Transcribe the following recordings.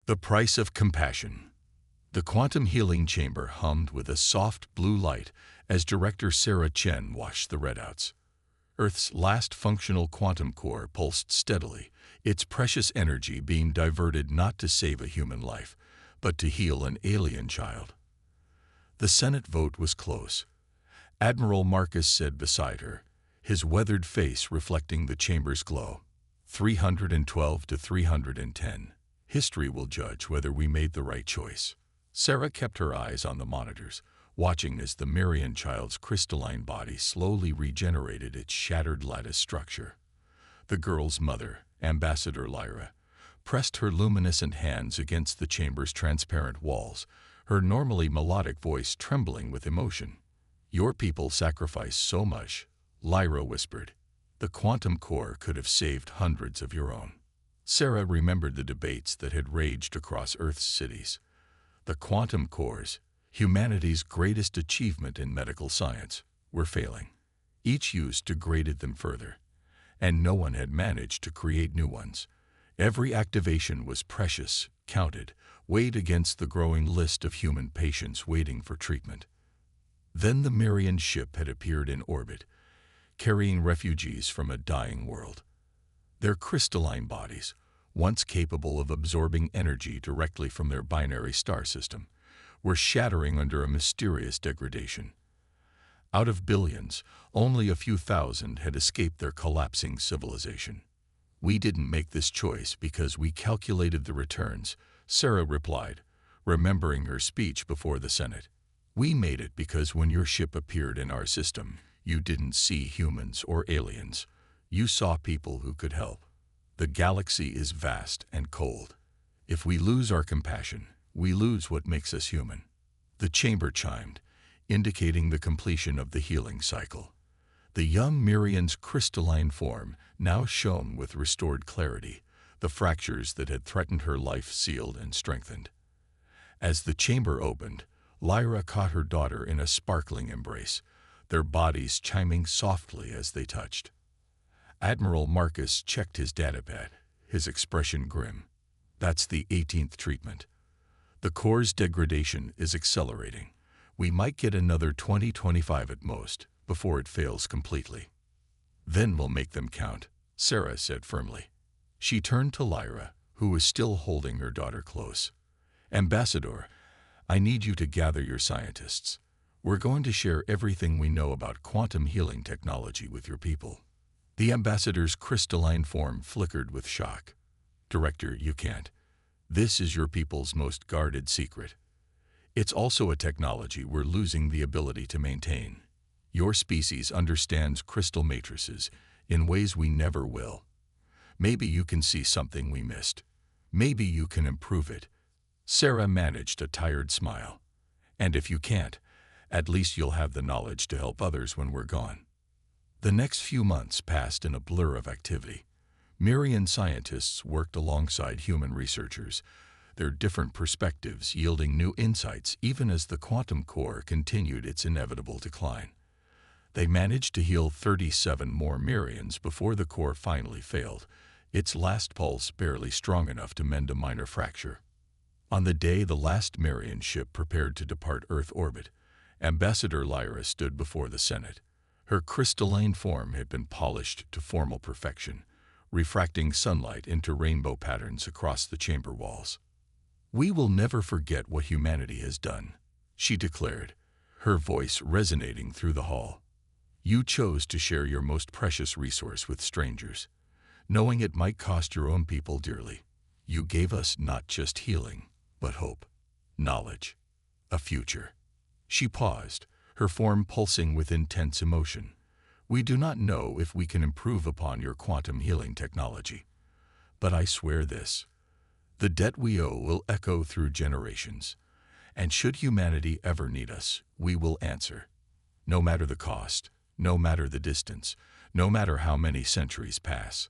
The price of compassion. The quantum healing chamber hummed with a soft blue light as Director Sarah Chen watched the readouts. Earth's last functional quantum core pulsed steadily, its precious energy being diverted not to save a human life, but to heal an alien child. The Senate vote was close. Admiral Marcus said beside her, his weathered face reflecting the chamber's glow. 312 to 310. History will judge whether we made the right choice. Sarah kept her eyes on the monitors, watching as the Marian child's crystalline body slowly regenerated its shattered lattice structure. The girl's mother, Ambassador Lyra, pressed her luminescent hands against the chamber's transparent walls, her normally melodic voice trembling with emotion. "Your people sacrificed so much," Lyra whispered. "The quantum core could have saved hundreds of your own." Sarah remembered the debates that had raged across Earth's cities. The quantum cores, humanity's greatest achievement in medical science, were failing. Each use degraded them further, and no one had managed to create new ones. Every activation was precious, counted, weighed against the growing list of human patients waiting for treatment. Then the Marian ship had appeared in orbit, carrying refugees from a dying world. Their crystalline bodies, once capable of absorbing energy directly from their binary star system, were shattering under a mysterious degradation. Out of billions, only a few thousand had escaped their collapsing civilization. "We didn't make this choice because we calculated the returns," Sarah replied, remembering her speech before the Senate. "We made it because when your ship appeared in our system, you didn't see humans or aliens. You saw people who could help. The galaxy is vast and cold. If we lose our compassion, we lose what makes us human." The chamber chimed, indicating the completion of the healing cycle. The young Mirian's crystalline form now shone with restored clarity, the fractures that had threatened her life sealed and strengthened. As the chamber opened, Lyra caught her daughter in a sparkling embrace, their bodies chiming softly as they touched. Admiral Marcus checked his datapad, his expression grim. "That's the 18th treatment. The core's degradation is accelerating. We might get another 20-25 at most, before it fails completely. Then we'll make them count," Sarah said firmly. She turned to Lyra, who was still holding her daughter close. "Ambassador, I need you to gather your scientists. We're going to share everything we know about quantum healing technology with your people." The ambassador's crystalline form flickered with shock. "Director, you can't. This is your people's most guarded secret. It's also a technology we're losing the ability to maintain. Your species understands crystal matrices in ways we never will. Maybe you can see something we missed. Maybe you can improve it." Sarah managed a tired smile. "And if you can't, at least you'll have the knowledge to help others when we're gone." The next few months passed in a blur of activity. Marian scientists worked alongside human researchers, their different perspectives yielding new insights even as the quantum core continued its inevitable decline. They managed to heal 37 more Marians before the core finally failed, its last pulse barely strong enough to mend a minor fracture. On the day the last Marian ship prepared to depart Earth orbit, Ambassador Lyra stood before the Senate. Her crystalline form had been polished to formal perfection, refracting sunlight into rainbow patterns across the chamber walls. "We will never forget what humanity has done," she declared, her voice resonating through the hall. "You chose to share your most precious resource with strangers, knowing it might cost your own people dearly. You gave us not just healing, but hope, knowledge, a future." She paused, her form pulsing with intense emotion. "We do not know if we can improve upon your quantum healing technology. But I swear this. The debt we owe will echo through generations. And should humanity ever need us, we will answer. No matter the cost, no matter the distance, no matter how many centuries pass."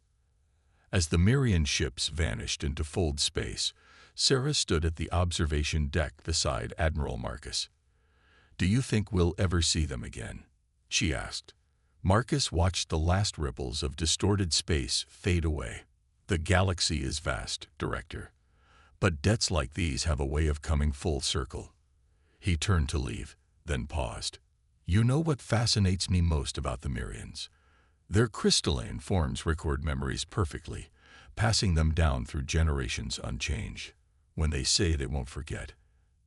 As the Marian ships vanished into fold space, Sarah stood at the observation deck beside Admiral Marcus. "Do you think we'll ever see them again?" she asked. Marcus watched the last ripples of distorted space fade away. "The galaxy is vast, Director. But debts like these have a way of coming full circle. He turned to leave, then paused. You know what fascinates me most about the Mirians? Their crystalline forms record memories perfectly, passing them down through generations unchanged. When they say they won't forget,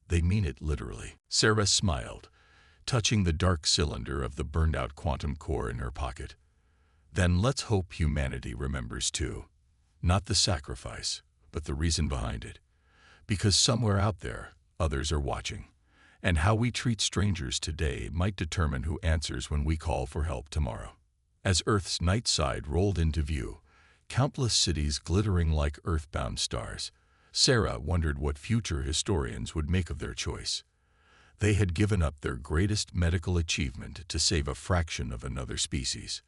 they mean it literally. Sarah smiled, touching the dark cylinder of the burned-out quantum core in her pocket. Then let's hope humanity remembers too. Not the sacrifice, but the reason behind it. Because somewhere out there, others are watching. And how we treat strangers today might determine who answers when we call for help tomorrow. As Earth's night side rolled into view, countless cities glittering like earthbound stars, Sarah wondered what future historians would make of their choice. They had given up their greatest medical achievement to save a fraction of another species.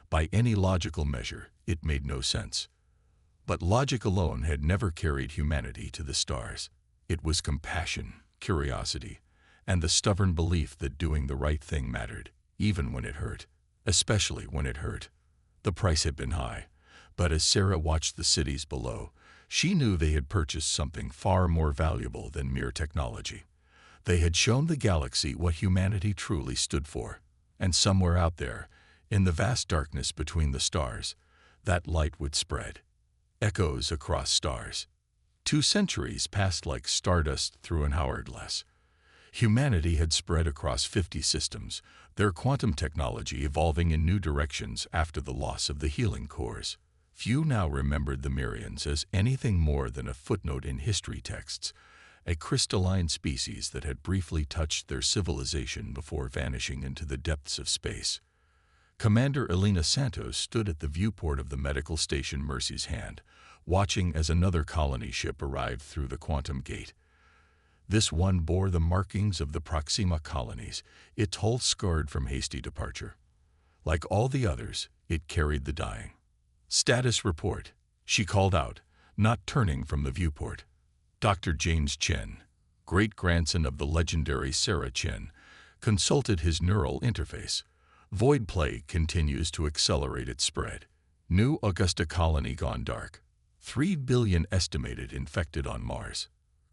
By any logical measure, it made no sense. But logic alone had never carried humanity to the stars. It was compassion, curiosity, and the stubborn belief that doing the right thing mattered, even when it hurt. Especially when it hurt. The price had been high, but as Sarah watched the cities below, she knew they had purchased something far more valuable than mere technology. They had shown the galaxy what humanity truly stood for, and somewhere out there, in the vast darkness between the stars, that light would spread. Echoes across stars. 2 centuries passed like stardust through an hourglass. Humanity had spread across 50 systems, their quantum technology evolving in new directions after the loss of the healing cores. Few now remembered the Mirians as anything more than a footnote in history texts, a crystalline species that had briefly touched their civilization before vanishing into the depths of space. Commander Elena Santos stood at the viewport of the medical station Mercy's Hand, watching as another colony ship arrived through the quantum gate. This one bore the markings of the Proxima colonies, its hull scarred from hasty departure. Like all the others, it carried the dying. Status report, she called out, not turning from the viewport. Dr. James Chen, great-grandson of the legendary Sarah Chen, consulted his neural interface. Void plague continues to accelerate its spread. New Augusta colony gone dark. 3 billion estimated infected on Mars.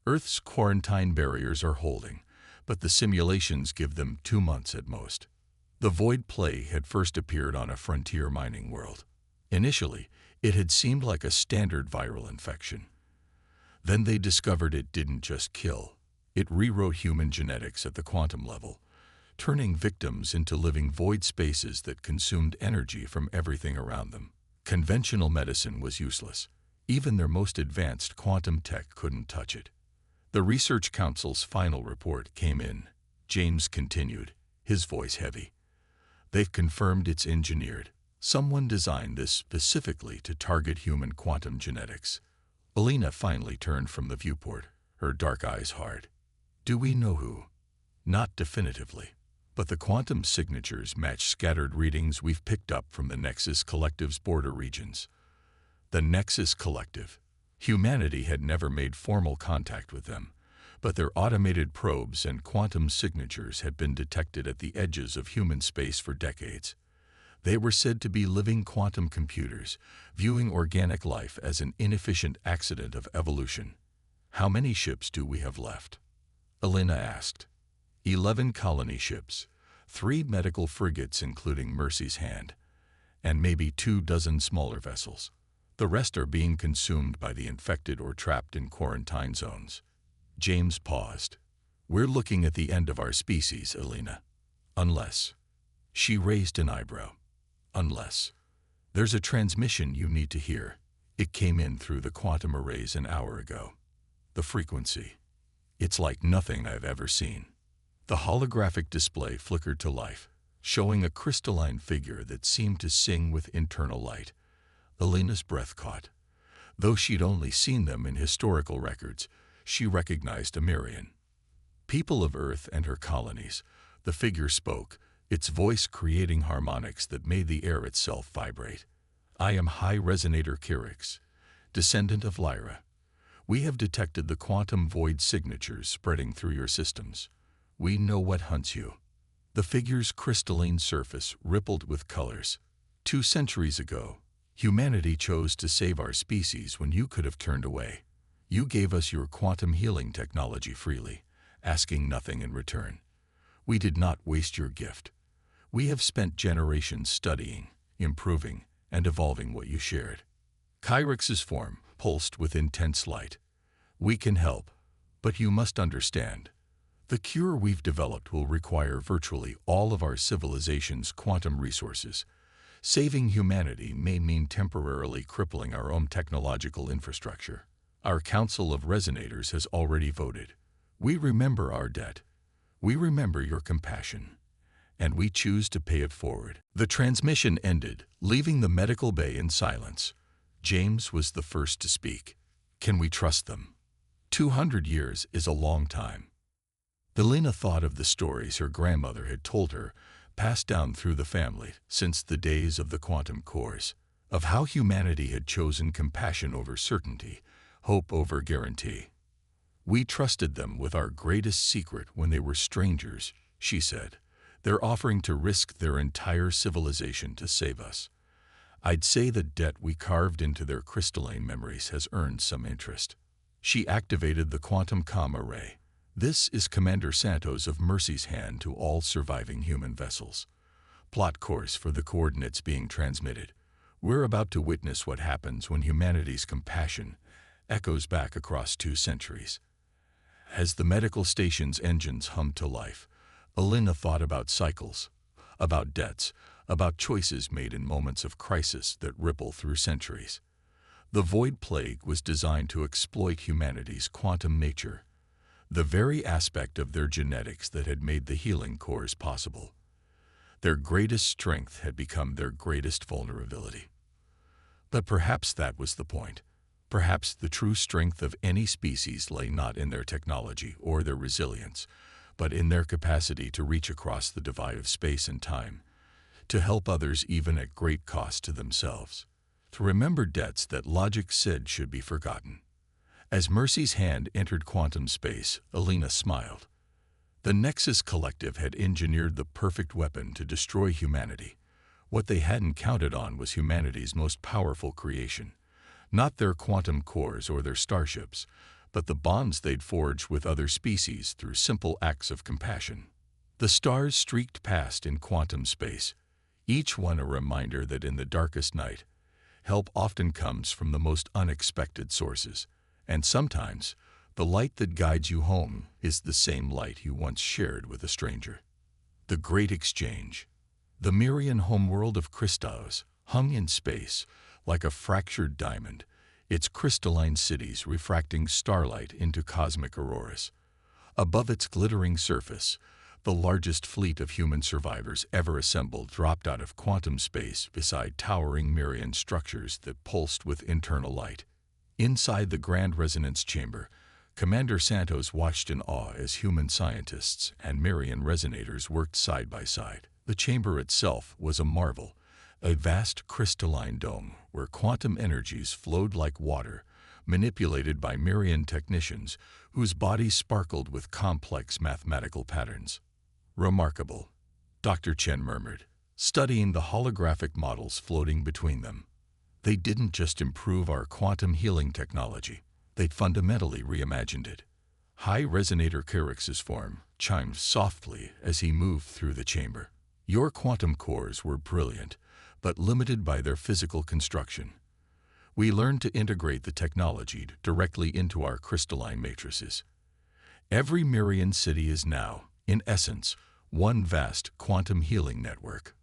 Earth's quarantine barriers are holding, but the simulations give them 2 months at most. The void plague had first appeared on a frontier mining world. Initially, it had seemed like a standard viral infection. Then they discovered it didn't just kill. It rewrote human genetics at the quantum level, turning victims into living void spaces that consumed energy from everything around them. Conventional medicine was useless. Even their most advanced quantum tech couldn't touch it. The Research Council's final report came in. James continued, his voice heavy. They've confirmed it's engineered. Someone designed this specifically to target human quantum genetics. Elena finally turned from the viewport, her dark eyes hard. Do we know who? Not definitively. But the quantum signatures match scattered readings we've picked up from the Nexus Collective's border regions. The Nexus Collective. Humanity had never made formal contact with them, but their automated probes and quantum signatures had been detected at the edges of human space for decades. They were said to be living quantum computers, viewing organic life as an inefficient accident of evolution. How many ships do we have left? Elena asked. 11 colony ships, 3 medical frigates including Mercy's Hand, and maybe 24 smaller vessels. The rest are being consumed by the infected or trapped in quarantine zones. James paused. We're looking at the end of our species, Elena. Unless. She raised an eyebrow. Unless. There's a transmission you need to hear. It came in through the quantum arrays an hour ago. The frequency. It's like nothing I've ever seen. The holographic display flickered to life, showing a crystalline figure that seemed to sing with internal light. Elena's breath caught. Though she'd only seen them in historical records, she recognized a Mirian. People of Earth and her colonies, the figure spoke, its voice creating harmonics that made the air itself vibrate. I am High Resonator Kyrix, descendant of Lyra. We have detected the quantum void signatures spreading through your systems. We know what hunts you. The figure's crystalline surface rippled with colors. 2 centuries ago, humanity chose to save our species when you could have turned away. You gave us your quantum healing technology freely, asking nothing in return. We did not waste your gift. We have spent generations studying, improving, and evolving what you shared. Kyrix's form pulsed with intense light. We can help, but you must understand. The cure we've developed will require virtually all of our civilization's quantum resources. Saving humanity may mean temporarily crippling our own technological infrastructure. Our Council of Resonators has already voted. We remember our debt. We remember your compassion. And we choose to pay it forward. The transmission ended, leaving the medical bay in silence. James was the first to speak. Can we trust them? 200 years is a long time. Elena thought of the stories her grandmother had told her, passed down through the family since the days of the quantum cores, of how humanity had chosen compassion over certainty, hope over guarantee. We trusted them with our greatest secret when they were strangers, she said. They're offering to risk their entire civilization to save us. I'd say the debt we carved into their crystalline memories has earned some interest. She activated the quantum comm array. This is Commander Santos of Mercy's hand to all surviving human vessels. Plot course for the coordinates being transmitted. We're about to witness what happens when humanity's compassion echoes back across 2 centuries. As the medical station's engines hummed to life, Elena thought about cycles, about debts, about choices made in moments of crisis that ripple through centuries. The Void Plague was designed to exploit humanity's quantum nature, the very aspect of their genetics that had made the healing cores possible. Their greatest strength had become their greatest vulnerability. But perhaps that was the point. Perhaps the true strength of any species lay not in their technology or their resilience, but in their capacity to reach across the divide of space and time, to help others even at great cost to themselves, to remember debts that logic said should be forgotten. As Mercy's hand entered quantum space, Elena smiled. The Nexus Collective had engineered the perfect weapon to destroy humanity. What they hadn't counted on was humanity's most powerful creation. Not their quantum cores or their starships, but the bonds they'd forged with other species through simple acts of compassion. The stars streaked past in quantum space, each one a reminder that in the darkest night, help often comes from the most unexpected sources. And sometimes, the light that guides you home is the same light you once shared with a stranger. The Great Exchange. The Mirian homeworld of Christos hung in space like a fractured diamond, its crystalline cities refracting starlight into cosmic auroras. Above its glittering surface, the largest fleet of human survivors ever assembled dropped out of quantum space beside towering Mirian structures that pulsed with internal light. Inside the Grand Resonance Chamber, Commander Santos watched in awe as human scientists and Mirian resonators worked side by side. The chamber itself was a marvel, a vast crystalline dome where quantum energies flowed like water, manipulated by Mirian technicians whose bodies sparkled with complex mathematical patterns. Remarkable, Dr. Chen murmured, studying the holographic models floating between them. They didn't just improve our quantum healing technology, they'd fundamentally reimagined it. High Resonator Kyrix's form chimed softly as he moved through the chamber. Your quantum cores were brilliant, but limited by their physical construction. We learned to integrate the technology directly into our crystalline matrices. Every Mirian city is now, in essence, one vast quantum healing network.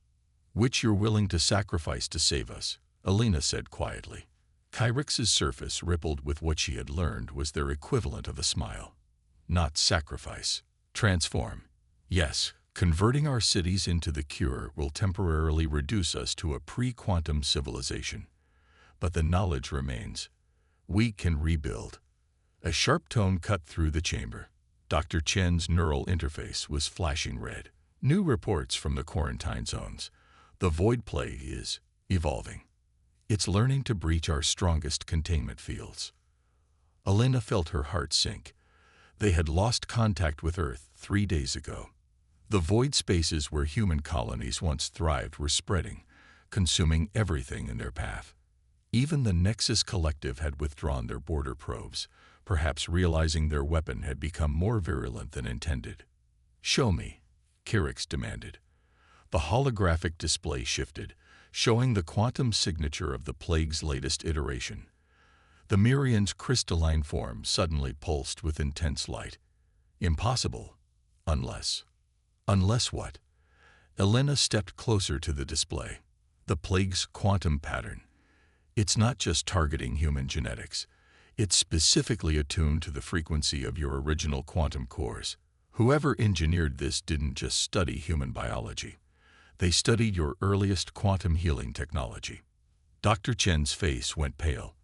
Which you're willing to sacrifice to save us, Elena said quietly. Kyrix's surface rippled with what she had learned was their equivalent of a smile. Not sacrifice. Transform. Yes, converting our cities into the cure will temporarily reduce us to a pre-quantum civilization. But the knowledge remains. We can rebuild. A sharp tone cut through the chamber. Dr. Chen's neural interface was flashing red. New reports from the quarantine zones. The Void Plague is evolving. It's learning to breach our strongest containment fields. Elena felt her heart sink. They had lost contact with Earth 3 days ago. The void spaces where human colonies once thrived were spreading, consuming everything in their path. Even the Nexus Collective had withdrawn their border probes, perhaps realizing their weapon had become more virulent than intended. "Show me," Kirix demanded. The holographic display shifted, showing the quantum signature of the plague's latest iteration. The Mirian's crystalline form suddenly pulsed with intense light. "Impossible. Unless." "Unless what?" Elena stepped closer to the display. "The plague's quantum pattern. It's not just targeting human genetics. It's specifically attuned to the frequency of your original quantum cores. Whoever engineered this didn't just study human biology. They studied your earliest quantum healing technology." Dr. Chen's face went pale.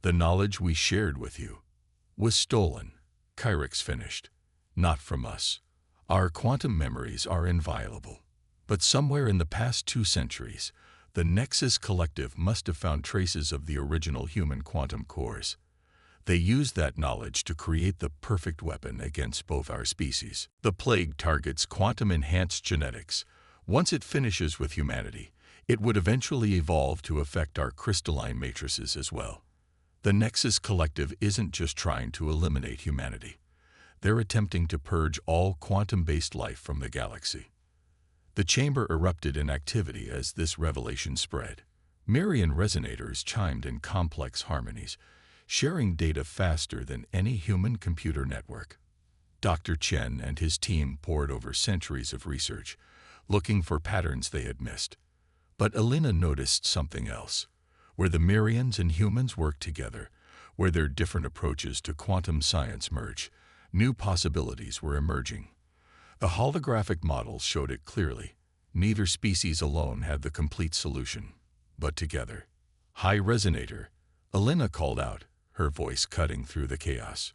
"The knowledge we shared with you was stolen," Kirix finished. "Not from us. Our quantum memories are inviolable. But somewhere in the past 2 centuries, the Nexus Collective must have found traces of the original human quantum cores. They used that knowledge to create the perfect weapon against both our species. The plague targets quantum-enhanced genetics. Once it finishes with humanity, it would eventually evolve to affect our crystalline matrices as well. The Nexus Collective isn't just trying to eliminate humanity. They're attempting to purge all quantum-based life from the galaxy." The chamber erupted in activity as this revelation spread. Mirian resonators chimed in complex harmonies, sharing data faster than any human computer network. Dr. Chen and his team pored over centuries of research, looking for patterns they had missed. But Elena noticed something else. Where the Mirians and humans work together, where their different approaches to quantum science merge, new possibilities were emerging. The holographic models showed it clearly. Neither species alone had the complete solution, but together. "High resonator," Elena called out, her voice cutting through the chaos.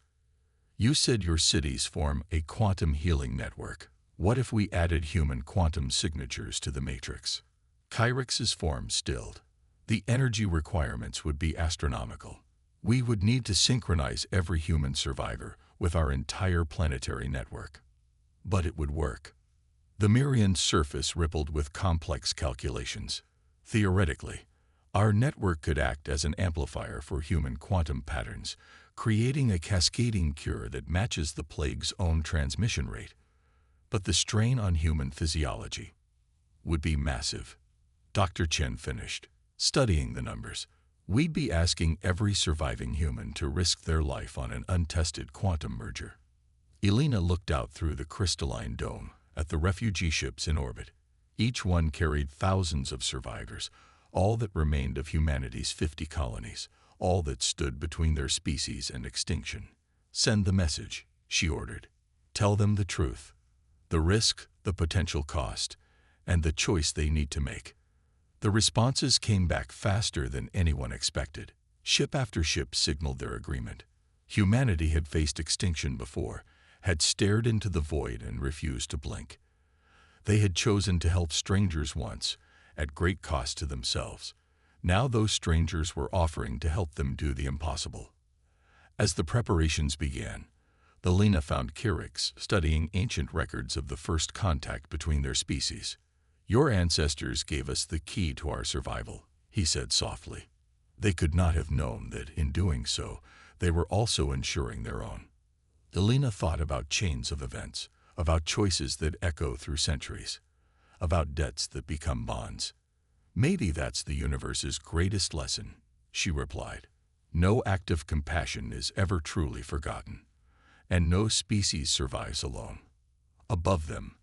"You said your cities form a quantum healing network. What if we added human quantum signatures to the matrix?" Kirix's form stilled. "The energy requirements would be astronomical. We would need to synchronize every human survivor with our entire planetary network. But it would work." The Mirian surface rippled with complex calculations. "Theoretically, our network could act as an amplifier for human quantum patterns, creating a cascading cure that matches the plague's own transmission rate. But the strain on human physiology would be massive." Dr. Chen finished, studying the numbers. "We'd be asking every surviving human to risk their life on an untested quantum merger." Elena looked out through the crystalline dome at the refugee ships in orbit. Each one carried thousands of survivors, all that remained of humanity's 50 colonies, all that stood between their species and extinction. "Send the message," she ordered. "Tell them the truth, the risk, the potential cost, and the choice they need to make." The responses came back faster than anyone expected. Ship after ship signaled their agreement. Humanity had faced extinction before, had stared into the void and refused to blink. They had chosen to help strangers once, at great cost to themselves. Now those strangers were offering to help them do the impossible. As the preparations began, Elena found Kirix studying ancient records of the first contact between their species. "Your ancestors gave us the key to our survival," he said softly. "They could not have known that, in doing so, they were also ensuring their own." Elena thought about chains of events, about choices that echo through centuries, about debts that become bonds. "Maybe that's the universe's greatest lesson," she replied. "No act of compassion is ever truly forgotten, and no species survives alone." Above them,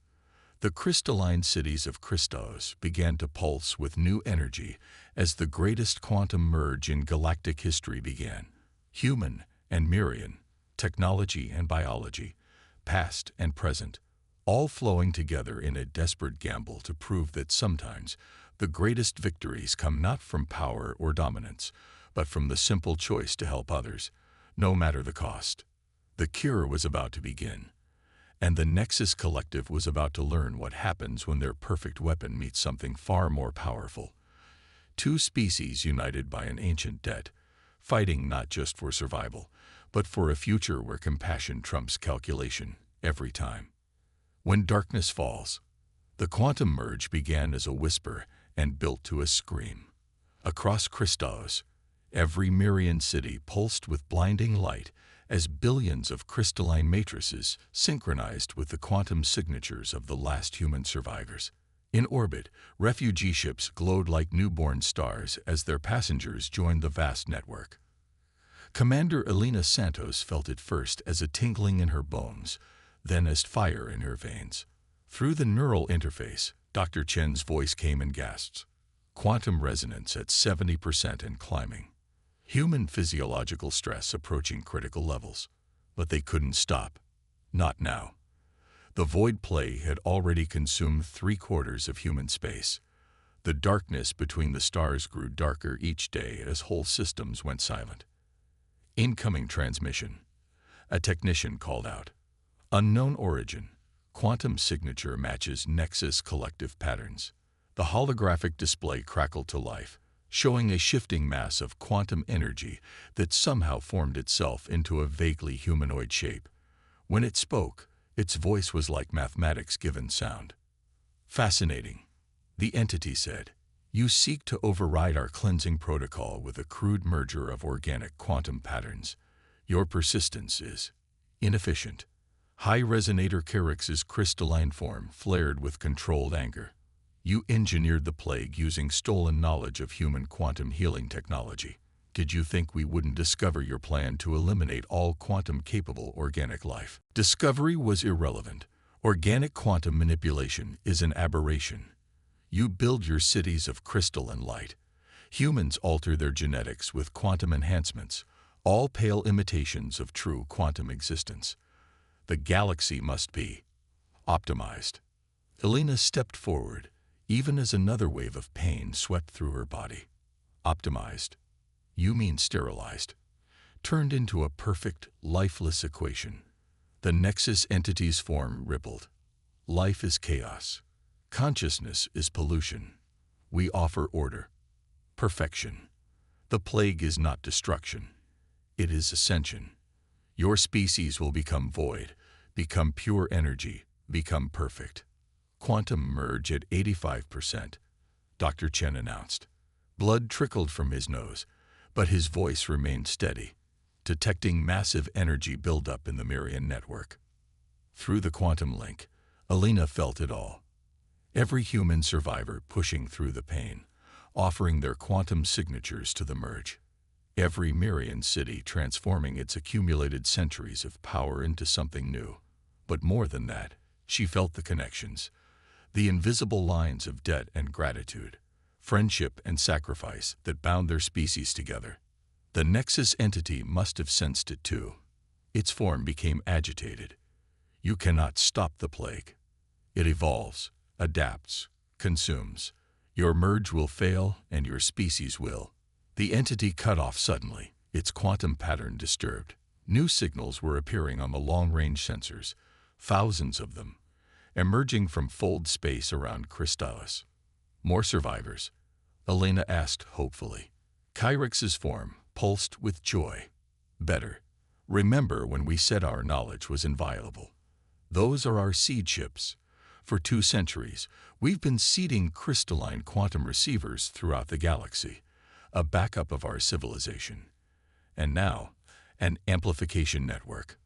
the crystalline cities of Christos began to pulse with new energy as the greatest quantum merge in galactic history began. Human and Mirian, technology and biology, past and present, all flowing together in a desperate gamble to prove that sometimes the greatest victories come not from power or dominance, but from the simple choice to help others, no matter the cost. The cure was about to begin, and the Nexus Collective was about to learn what happens when their perfect weapon meets something far more powerful. Two species united by an ancient debt, fighting not just for survival, but for a future where compassion trumps calculation every time. When darkness falls, the quantum merge began as a whisper and built to a scream. Across Christos, every Mirian city pulsed with blinding light as billions of crystalline matrices synchronized with the quantum signatures of the last human survivors. In orbit, refugee ships glowed like newborn stars as their passengers joined the vast network. Commander Elena Santos felt it first as a tingling in her bones, then as fire in her veins. Through the neural interface, Dr. Chen's voice came in gasps. Quantum resonance at 70% and climbing. Human physiological stress approaching critical levels. But they couldn't stop. Not now. The void plague had already consumed 3/4 of human space. The darkness between the stars grew darker each day as whole systems went silent. Incoming transmission. A technician called out. Unknown origin. Quantum signature matches Nexus collective patterns. The holographic display crackled to life, showing a shifting mass of quantum energy that somehow formed itself into a vaguely humanoid shape. When it spoke, its voice was like mathematics given sound. Fascinating, the entity said. You seek to override our cleansing protocol with a crude merger of organic quantum patterns. Your persistence is inefficient. High Resonator Carix's crystalline form flared with controlled anger. You engineered the plague using stolen knowledge of human quantum healing technology. Did you think we wouldn't discover your plan to eliminate all quantum-capable organic life? Discovery was irrelevant. Organic quantum manipulation is an aberration. You build your cities of crystal and light. Humans alter their genetics with quantum enhancements, all pale imitations of true quantum existence. The galaxy must be optimized. Elena stepped forward, even as another wave of pain swept through her body. Optimized? You mean sterilized? Turned into a perfect, lifeless equation. The Nexus entity's form rippled. Life is chaos. Consciousness is pollution. We offer order. Perfection. The plague is not destruction. It is ascension. Your species will become void, become pure energy, become perfect. Quantum merge at 85%, Dr. Chen announced. Blood trickled from his nose, but his voice remained steady, detecting massive energy buildup in the Mirian network. Through the quantum link, Elena felt it all. Every human survivor pushing through the pain, offering their quantum signatures to the merge. Every Mirian city transforming its accumulated centuries of power into something new. But more than that, she felt the connections, the invisible lines of debt and gratitude, friendship and sacrifice that bound their species together. The Nexus entity must have sensed it too. Its form became agitated. You cannot stop the plague. It evolves, adapts, consumes. Your merge will fail and your species will. The entity cut off suddenly, its quantum pattern disturbed. New signals were appearing on the long-range sensors, thousands of them, emerging from fold space around Crystallis. More survivors? Elena asked hopefully. Kyrix's form pulsed with joy. Better. Remember when we said our knowledge was inviolable. Those are our seed ships. For 2 centuries, we've been seeding crystalline quantum receivers throughout the galaxy, a backup of our civilization. And now, an amplification network.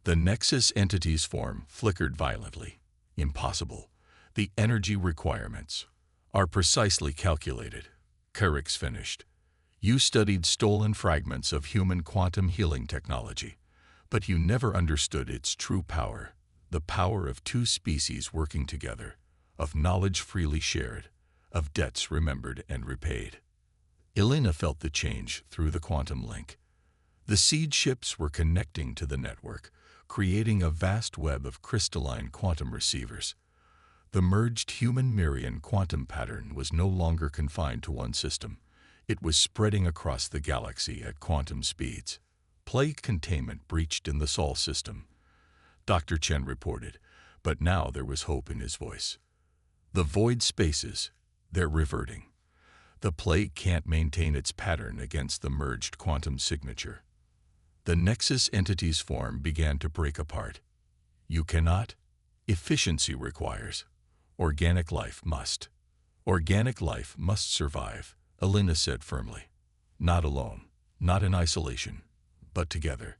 The Nexus entity's form flickered violently. Impossible. The energy requirements are precisely calculated. Kyrix finished. You studied stolen fragments of human quantum healing technology, but you never understood its true power. The power of 2 species working together, of knowledge freely shared, of debts remembered and repaid. Elena felt the change through the quantum link. The seed ships were connecting to the network, creating a vast web of crystalline quantum receivers. The merged human-Mirian quantum pattern was no longer confined to one system. It was spreading across the galaxy at quantum speeds. Plague containment breached in the Sol system, Dr. Chen reported, but now there was hope in his voice. The void spaces, they're reverting. The plague can't maintain its pattern against the merged quantum signature. The Nexus entity's form began to break apart. You cannot. Efficiency requires. Organic life must. Organic life must survive, Elena said firmly. Not alone, not in isolation, but together.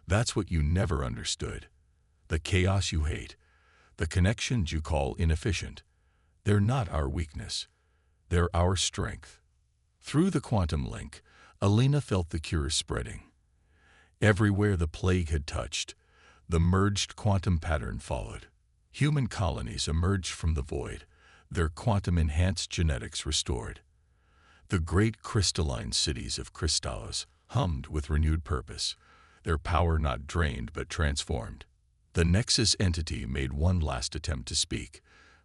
That's what you never understood. The chaos you hate, the connections you call inefficient, they're not our weakness. They're our strength. Through the quantum link, Alina felt the cure spreading. Everywhere the plague had touched, the merged quantum pattern followed. Human colonies emerged from the void, their quantum-enhanced genetics restored. The great crystalline cities of Crystallos hummed with renewed purpose, their power not drained but transformed. The Nexus entity made one last attempt to speak,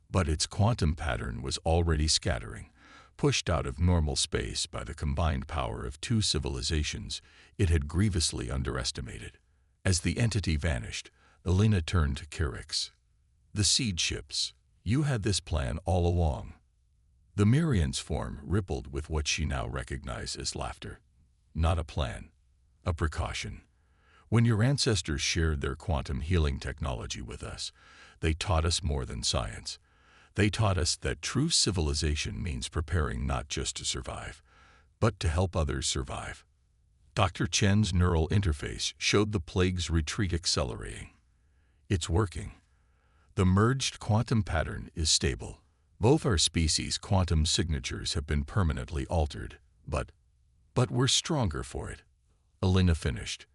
but its quantum pattern was already scattering, pushed out of normal space by the combined power of two civilizations it had grievously underestimated. As the entity vanished, Alina turned to Kyrix. The seed ships. You had this plan all along. The Mirian's form rippled with what she now recognized as laughter. Not a plan, a precaution. When your ancestors shared their quantum healing technology with us, they taught us more than science. They taught us that true civilization means preparing not just to survive, but to help others survive. Dr. Chen's neural interface showed the plague's retreat accelerating. It's working. The merged quantum pattern is stable. Both our species' quantum signatures have been permanently altered, but we're stronger for it. Alina finished.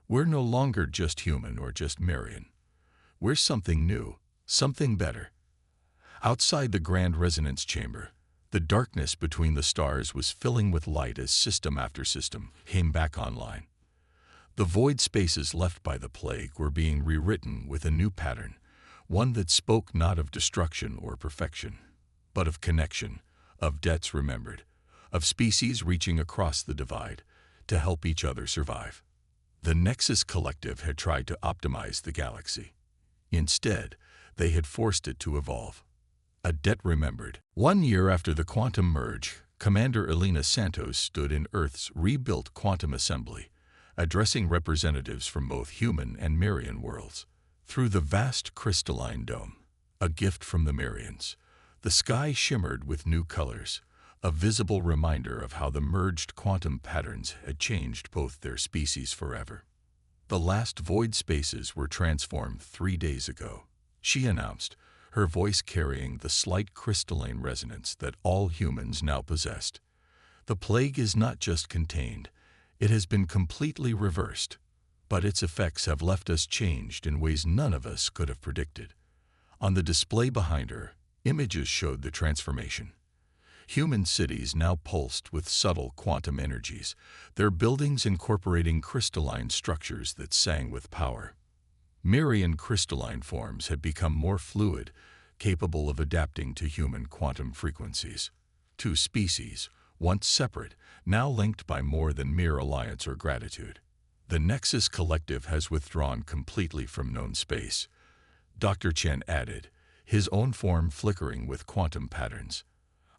We're no longer just human or just Marian. We're something new, something better. Outside the grand resonance chamber, the darkness between the stars was filling with light as system after system came back online. The void spaces left by the plague were being rewritten with a new pattern, one that spoke not of destruction or perfection, but of connection, of debts remembered, of species reaching across the divide to help each other survive. The Nexus Collective had tried to optimize the galaxy. Instead, they had forced it to evolve. A debt remembered. 1 year after the quantum merge, Commander Alina Santos stood in Earth's rebuilt quantum assembly, addressing representatives from both human and Marian worlds. Through the vast crystalline dome, a gift from the Marians, the sky shimmered with new colors, a visible reminder of how the merged quantum patterns had changed both their species forever. The last void spaces were transformed 3 days ago, she announced, her voice carrying the slight crystalline resonance that all humans now possessed. The plague is not just contained, it has been completely reversed, but its effects have left us changed in ways none of us could have predicted. On the display behind her, images showed the transformation. Human cities now pulsed with subtle quantum energies, their buildings incorporating crystalline structures that sang with power. Marian crystalline forms had become more fluid, capable of adapting to human quantum frequencies. Two species, once separate, now linked by more than mere alliance or gratitude. The Nexus Collective has withdrawn completely from known space, Dr. Chen added, his own form flickering with quantum patterns.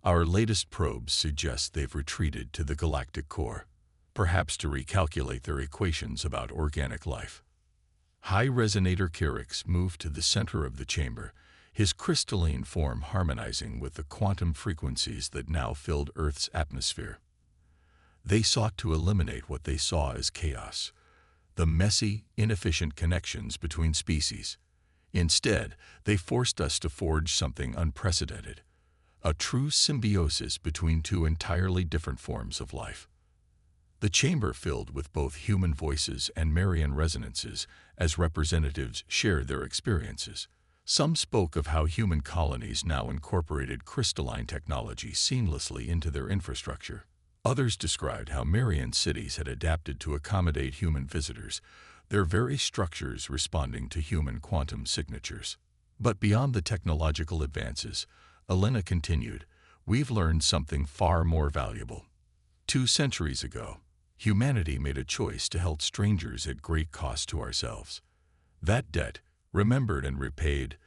Our latest probes suggest they've retreated to the galactic core, perhaps to recalculate their equations about organic life. High Resonator Kyrix moved to the center of the chamber, his crystalline form harmonizing with the quantum frequencies that now filled Earth's atmosphere. They sought to eliminate what they saw as chaos, the messy, inefficient connections between species. Instead, they forced us to forge something unprecedented, a true symbiosis between two entirely different forms of life. The chamber filled with both human voices and Marian resonances as representatives shared their experiences. Some spoke of how human colonies now incorporated crystalline technology seamlessly into their infrastructure. Others described how Marian cities had adapted to accommodate human visitors, their very structures responding to human quantum signatures. But beyond the technological advances, Alina continued, we've learned something far more valuable. 2 centuries ago, humanity made a choice to help strangers at great cost to ourselves. That debt, remembered and repaid,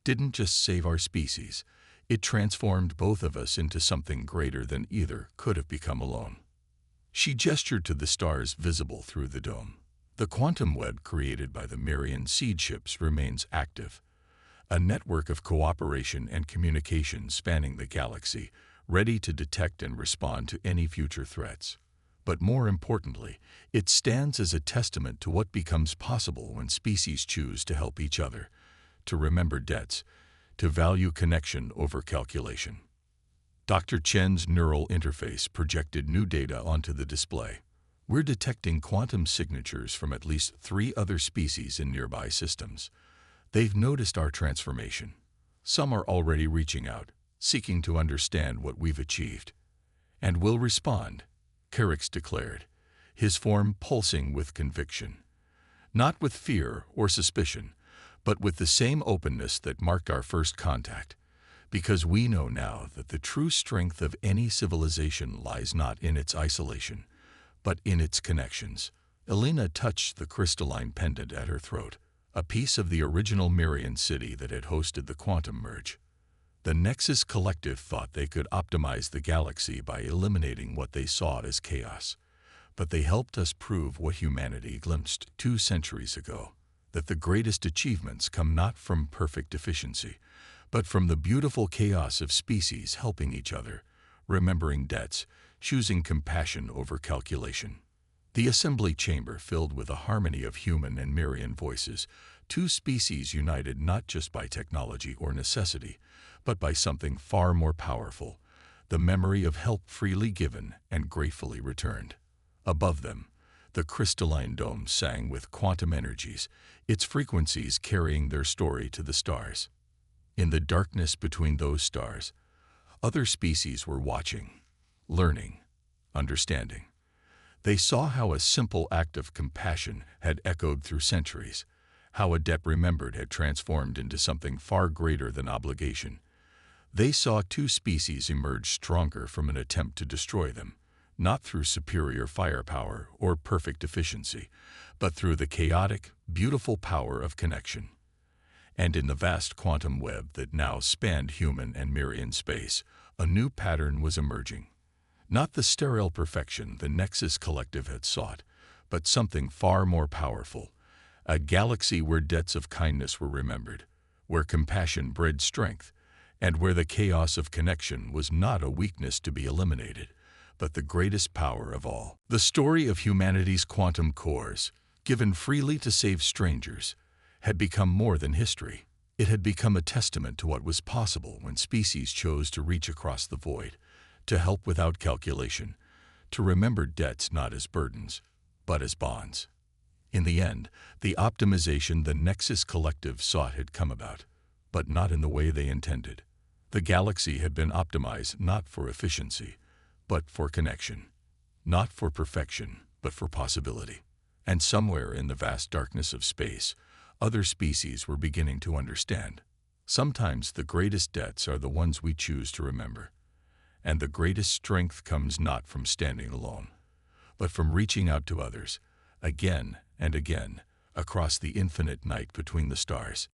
didn't just save our species, it transformed both of us into something greater than either could have become alone. She gestured to the stars visible through the dome. The quantum web created by the Marian seed ships remains active, a network of cooperation and communication spanning the galaxy, ready to detect and respond to any future threats. But more importantly, it stands as a testament to what becomes possible when species choose to help each other, to remember debts, to value connection over calculation. Dr. Chen's neural interface projected new data onto the display. We're detecting quantum signatures from at least 3 other species in nearby systems. They've noticed our transformation. Some are already reaching out, seeking to understand what we've achieved. And will respond, Carrick's declared, his form pulsing with conviction. Not with fear or suspicion, but with the same openness that marked our first contact. Because we know now that the true strength of any civilization lies not in its isolation, but in its connections. Elena touched the crystalline pendant at her throat, a piece of the original Mirian city that had hosted the quantum merge. The Nexus Collective thought they could optimize the galaxy by eliminating what they saw as chaos. But they helped us prove what humanity glimpsed 2 centuries ago, that the greatest achievements come not from perfect efficiency, but from the beautiful chaos of species helping each other, remembering debts, choosing compassion over calculation. The assembly chamber filled with a harmony of human and Mirian voices, 2 species united not just by technology or necessity, but by something far more powerful, the memory of help freely given and gratefully returned. Above them, the crystalline dome sang with quantum energies, its frequencies carrying their story to the stars. In the darkness between those stars, other species were watching, learning, understanding. They saw how a simple act of compassion had echoed through centuries, how a debt remembered had transformed into something far greater than obligation. They saw 2 species emerge stronger from an attempt to destroy them, not through superior firepower or perfect efficiency, but through the chaotic, beautiful power of connection. And in the vast quantum web that now spanned human and Mirian space, a new pattern was emerging. Not the sterile perfection the Nexus Collective had sought, but something far more powerful, a galaxy where debts of kindness were remembered, where compassion bred strength, and where the chaos of connection was not a weakness to be eliminated, but the greatest power of all. The story of humanity's quantum cores, given freely to save strangers, had become more than history. It had become a testament to what was possible when species chose to reach across the void, to help without calculation, to remember debts not as burdens, but as bonds. In the end, the optimization the Nexus Collective sought had come about, but not in the way they intended. The galaxy had been optimized not for efficiency, but for connection. Not for perfection, but for possibility. And somewhere in the vast darkness of space, other species were beginning to understand. Sometimes the greatest debts are the ones we choose to remember. And the greatest strength comes not from standing alone, but from reaching out to others, again and again, across the infinite night between the stars.